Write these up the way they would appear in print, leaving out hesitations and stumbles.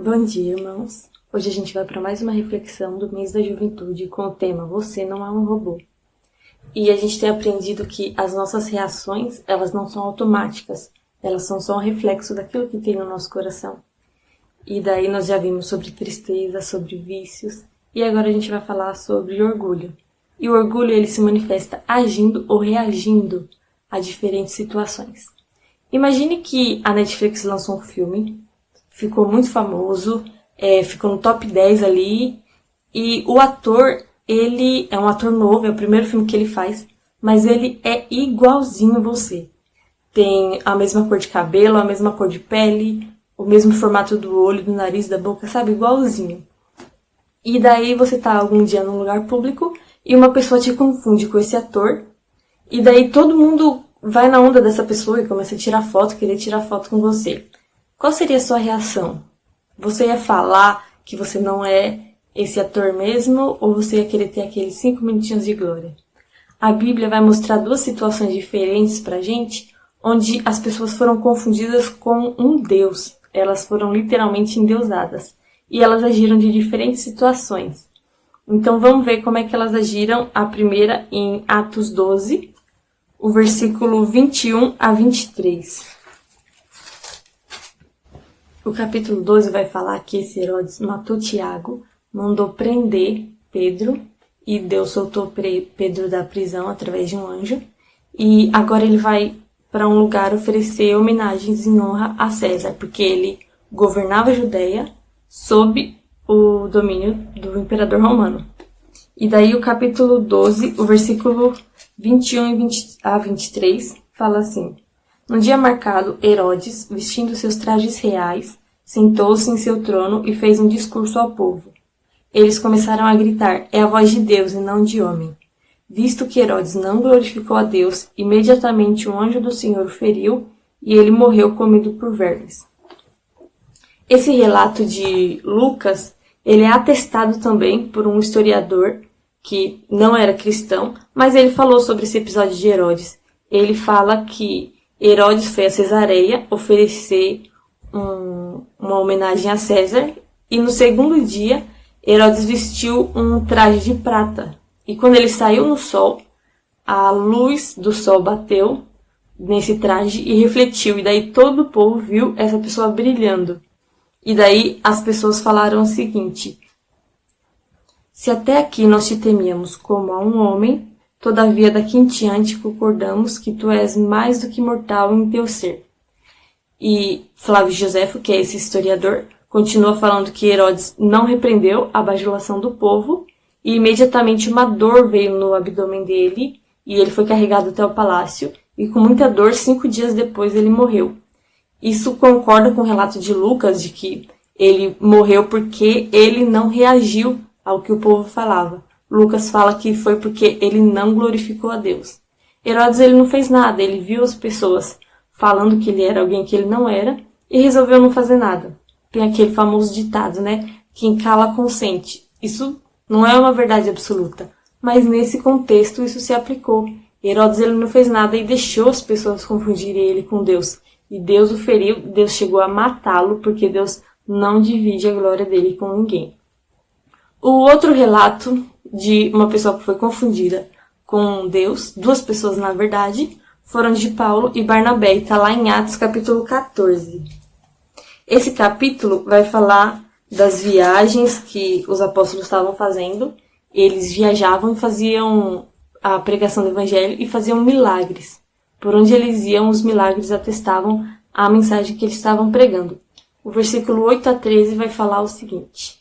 Bom dia, irmãos! Hoje a gente vai para mais uma reflexão do mês da juventude com o tema Você não é um robô. E a gente tem aprendido que as nossas reações, elas não são automáticas, elas são só um reflexo daquilo que tem no nosso coração. E daí nós já vimos sobre tristeza, sobre vícios, e agora a gente vai falar sobre orgulho. E o orgulho, ele se manifesta agindo ou reagindo a diferentes situações. Imagine que a Netflix lançou um filme, ficou muito famoso, ficou no top 10 ali, e o ator, ele é um ator novo, é o primeiro filme que ele faz, mas ele é igualzinho você. Tem a mesma cor de cabelo, a mesma cor de pele, o mesmo formato do olho, do nariz, da boca, sabe? Igualzinho. E daí você tá algum dia num lugar público e uma pessoa te confunde com esse ator, e daí todo mundo vai na onda dessa pessoa e começa a tirar foto, querer tirar foto com você. Qual seria a sua reação? Você ia falar que você não é esse ator mesmo, ou você ia querer ter aqueles 5 minutinhos de glória? A Bíblia vai mostrar duas situações diferentes pra gente, onde as pessoas foram confundidas com um Deus. Elas foram literalmente endeusadas. E elas agiram de diferentes situações. Então vamos ver como é que elas agiram. A primeira em Atos 12, o versículo 21 a 23. O capítulo 12 vai falar que esse Herodes matou Tiago, mandou prender Pedro, e Deus soltou Pedro da prisão através de um anjo. E agora ele vai para um lugar oferecer homenagens em honra a César, porque ele governava a Judeia sob o domínio do imperador romano. E daí o capítulo 12, o versículo 21 a 23, fala assim: No dia marcado, Herodes, vestindo seus trajes reais, sentou-se em seu trono e fez um discurso ao povo. Eles começaram a gritar: é a voz de Deus e não de homem. Visto que Herodes não glorificou a Deus, imediatamente um anjo do Senhor o feriu e ele morreu comido por vermes. Esse relato de Lucas, ele é atestado também por um historiador que não era cristão, mas ele falou sobre esse episódio de Herodes. Ele fala que Herodes foi a Cesareia oferecer uma homenagem a César, e no segundo dia Herodes vestiu um traje de prata. E quando ele saiu no sol, a luz do sol bateu nesse traje e refletiu, e daí todo o povo viu essa pessoa brilhando. E daí as pessoas falaram o seguinte: se até aqui nós te temíamos como a um homem, todavia daqui em diante concordamos que tu és mais do que mortal em teu ser. E Flávio Joséfo, que é esse historiador, continua falando que Herodes não repreendeu a bajulação do povo, e imediatamente uma dor veio no abdômen dele, e ele foi carregado até o palácio, e com muita dor, 5 dias depois ele morreu. Isso concorda com o relato de Lucas, de que ele morreu porque ele não reagiu ao que o povo falava. Lucas fala que foi porque ele não glorificou a Deus. Herodes, ele não fez nada, ele viu as pessoas falando que ele era alguém que ele não era e resolveu não fazer nada. Tem aquele famoso ditado, né? Quem cala consente. Isso não é uma verdade absoluta, mas nesse contexto isso se aplicou. Herodes, ele não fez nada e deixou as pessoas confundirem ele com Deus. E Deus o feriu, Deus chegou a matá-lo, porque Deus não divide a glória dele com ninguém. O outro relato de uma pessoa que foi confundida com Deus, 2 pessoas na verdade, foram de Paulo e Barnabé, e está lá em Atos capítulo 14. Esse capítulo vai falar das viagens que os apóstolos estavam fazendo. Eles viajavam e faziam a pregação do evangelho e faziam milagres. Por onde eles iam, os milagres atestavam a mensagem que eles estavam pregando. O versículo 8 a 13 vai falar o seguinte: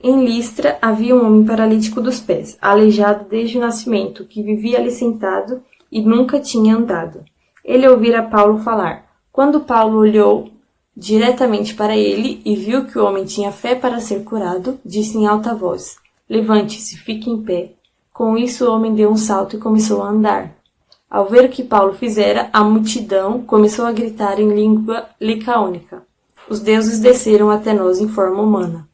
Em Listra havia um homem paralítico dos pés, aleijado desde o nascimento, que vivia ali sentado e nunca tinha andado. Ele ouvira Paulo falar. Quando Paulo olhou diretamente para ele e viu que o homem tinha fé para ser curado, disse em alta voz: Levante-se, fique em pé. Com isso o homem deu um salto e começou a andar. Ao ver o que Paulo fizera, a multidão começou a gritar em língua licaônica: Os deuses desceram até nós em forma humana.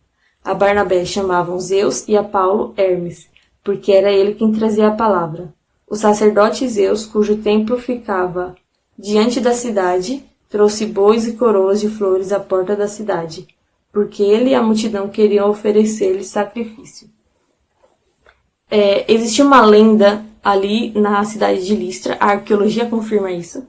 A Barnabé chamavam Zeus e a Paulo Hermes, porque era ele quem trazia a palavra. O sacerdote Zeus, cujo templo ficava diante da cidade, trouxe bois e coroas de flores à porta da cidade. porque ele e a multidão queriam oferecer-lhe sacrifício. Existe uma lenda ali na cidade de Listra, a arqueologia confirma isso,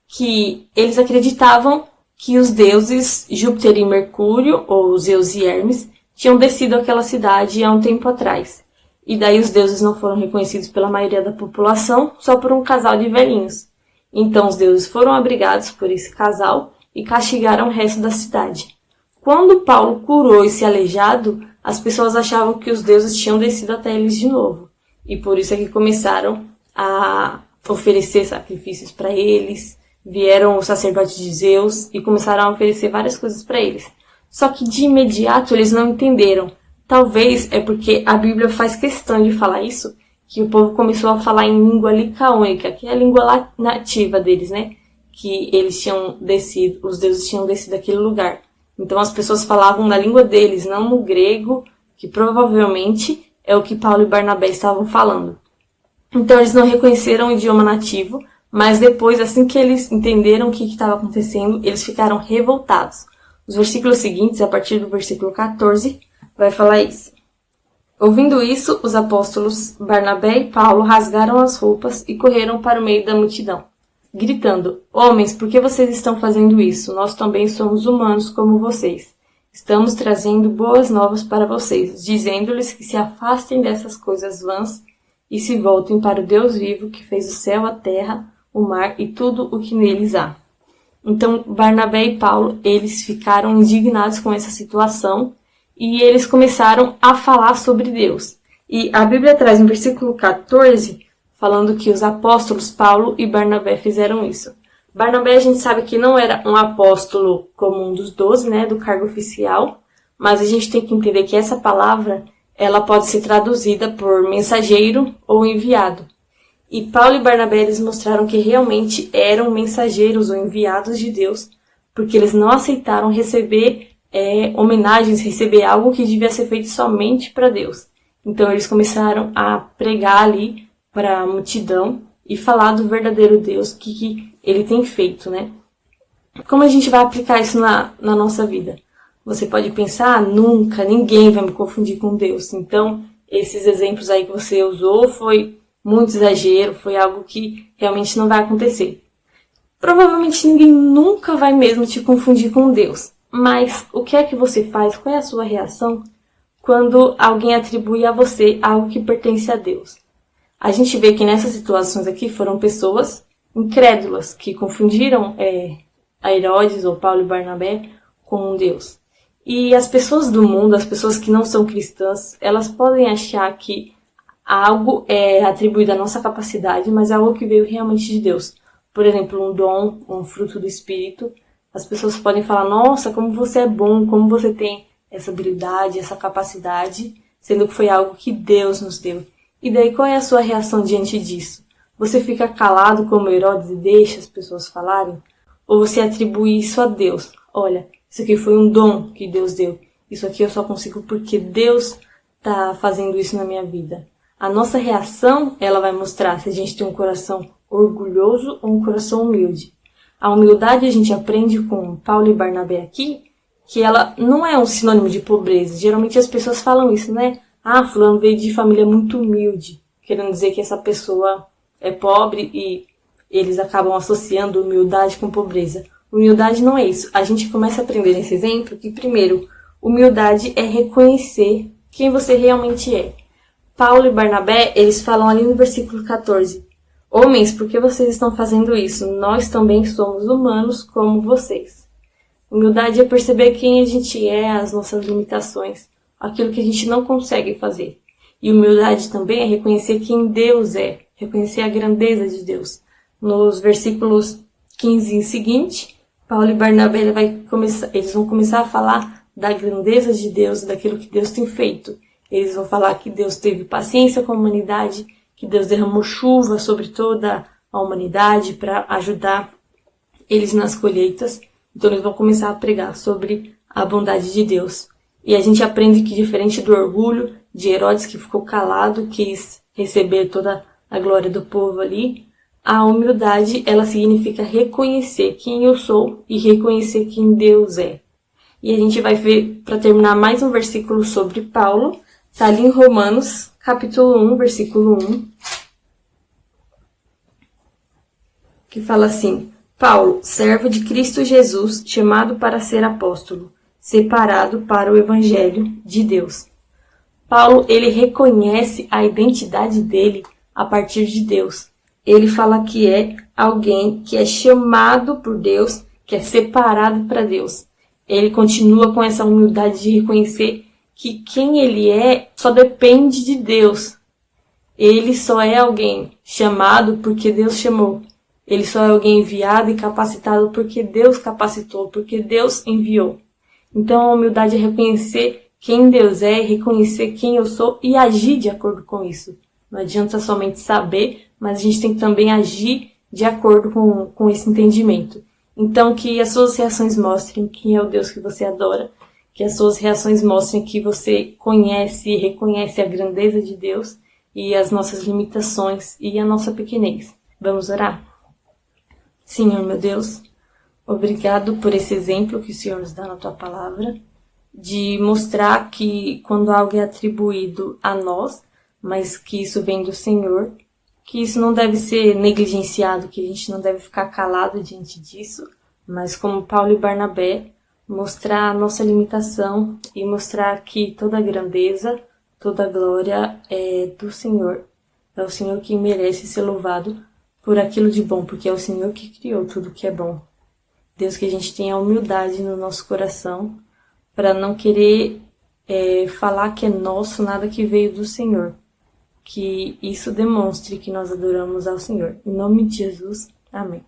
que eles acreditavam que os deuses Júpiter e Mercúrio, ou Zeus e Hermes, tinham descido àquela cidade há um tempo atrás. E daí os deuses não foram reconhecidos pela maioria da população, só por um casal de velhinhos. Então os deuses foram abrigados por esse casal e castigaram o resto da cidade. Quando Paulo curou esse aleijado, as pessoas achavam que os deuses tinham descido até eles de novo. E por isso é que começaram a oferecer sacrifícios para eles, vieram os sacerdotes de Zeus e começaram a oferecer várias coisas para eles. Só que de imediato eles não entenderam. Talvez é porque a Bíblia faz questão de falar isso, que o povo começou a falar em língua licaônica, que é a língua nativa deles, né? Que eles tinham descido, os deuses tinham descido daquele lugar. Então as pessoas falavam na língua deles, não no grego, que provavelmente é o que Paulo e Barnabé estavam falando. Então eles não reconheceram o idioma nativo, mas depois, assim que eles entenderam o que estava acontecendo, eles ficaram revoltados. Os versículos seguintes, a partir do versículo 14, vai falar isso. Ouvindo isso, os apóstolos Barnabé e Paulo rasgaram as roupas e correram para o meio da multidão, gritando: Homens, por que vocês estão fazendo isso? Nós também somos humanos como vocês. Estamos trazendo boas novas para vocês, dizendo-lhes que se afastem dessas coisas vãs e se voltem para o Deus vivo que fez o céu, a terra, o mar e tudo o que neles há. Então, Barnabé e Paulo, eles ficaram indignados com essa situação e eles começaram a falar sobre Deus. E a Bíblia traz no versículo 14, falando que os apóstolos Paulo e Barnabé fizeram isso. Barnabé a gente sabe que não era um apóstolo como um dos 12, né, do cargo oficial, mas a gente tem que entender que essa palavra, ela pode ser traduzida por mensageiro ou enviado. E Paulo e Barnabé, eles mostraram que realmente eram mensageiros ou enviados de Deus, porque eles não aceitaram receber homenagens, receber algo que devia ser feito somente para Deus. Então eles começaram a pregar ali para a multidão e falar do verdadeiro Deus, que ele tem feito, né? Como a gente vai aplicar isso na nossa vida? Você pode pensar, nunca, ninguém vai me confundir com Deus. Então, esses exemplos aí que você usou foi muito exagero, foi algo que realmente não vai acontecer. Provavelmente ninguém nunca vai mesmo te confundir com Deus. Mas o que é que você faz? Qual é a sua reação quando alguém atribui a você algo que pertence a Deus? A gente vê que nessas situações aqui foram pessoas incrédulas que confundiram a Herodes ou Paulo e Barnabé com Deus. E as pessoas do mundo, as pessoas que não são cristãs, elas podem achar que algo é atribuído à nossa capacidade, mas é algo que veio realmente de Deus. Por exemplo, um dom, um fruto do Espírito. As pessoas podem falar, nossa, como você é bom, como você tem essa habilidade, essa capacidade, sendo que foi algo que Deus nos deu. E daí qual é a sua reação diante disso? Você fica calado como Herodes e deixa as pessoas falarem? Ou você atribui isso a Deus? Olha, isso aqui foi um dom que Deus deu. Isso aqui eu só consigo porque Deus está fazendo isso na minha vida. A nossa reação, ela vai mostrar se a gente tem um coração orgulhoso ou um coração humilde. A humildade a gente aprende com Paulo e Barnabé aqui, que ela não é um sinônimo de pobreza. Geralmente as pessoas falam isso, né? Ah, fulano veio de família muito humilde, querendo dizer que essa pessoa é pobre e eles acabam associando humildade com pobreza. Humildade não é isso. A gente começa a aprender nesse exemplo que, primeiro, humildade é reconhecer quem você realmente é. Paulo e Barnabé, eles falam ali no versículo 14, Homens, por que vocês estão fazendo isso? Nós também somos humanos como vocês. Humildade é perceber quem a gente é, as nossas limitações, aquilo que a gente não consegue fazer. E humildade também é reconhecer quem Deus é, reconhecer a grandeza de Deus. Nos versículos 15 em seguinte, Paulo e Barnabé eles vão começar a falar da grandeza de Deus, daquilo que Deus tem feito. Eles vão falar que Deus teve paciência com a humanidade, que Deus derramou chuva sobre toda a humanidade para ajudar eles nas colheitas. Então eles vão começar a pregar sobre a bondade de Deus. E a gente aprende que, diferente do orgulho de Herodes, que ficou calado, quis receber toda a glória do povo ali, a humildade, ela significa reconhecer quem eu sou e reconhecer quem Deus é. E a gente vai ver, para terminar, mais um versículo sobre Paulo. Está ali em Romanos, capítulo 1, versículo 1. Que fala assim: Paulo, servo de Cristo Jesus, chamado para ser apóstolo, separado para o evangelho de Deus. Paulo, ele reconhece a identidade dele a partir de Deus. Ele fala que é alguém que é chamado por Deus, que é separado para Deus. Ele continua com essa humildade de reconhecer que quem ele é só depende de Deus. Ele só é alguém chamado porque Deus chamou. Ele só é alguém enviado e capacitado porque Deus capacitou, porque Deus enviou. Então a humildade é reconhecer quem Deus é, reconhecer quem eu sou e agir de acordo com isso. Não adianta somente saber, mas a gente tem que também agir de acordo com esse entendimento. Então que as suas reações mostrem quem é o Deus que você adora, que as suas reações mostrem que você conhece e reconhece a grandeza de Deus e as nossas limitações e a nossa pequenez. Vamos orar? Senhor, meu Deus, obrigado por esse exemplo que o Senhor nos dá na Tua Palavra, de mostrar que quando algo é atribuído a nós, mas que isso vem do Senhor, que isso não deve ser negligenciado, que a gente não deve ficar calado diante disso, mas como Paulo e Barnabé, mostrar a nossa limitação e mostrar que toda a grandeza, toda a glória é do Senhor. É o Senhor que merece ser louvado por aquilo de bom, porque é o Senhor que criou tudo que é bom. Deus, que a gente tenha humildade no nosso coração para não querer falar que é nosso nada que veio do Senhor. Que isso demonstre que nós adoramos ao Senhor. Em nome de Jesus, amém.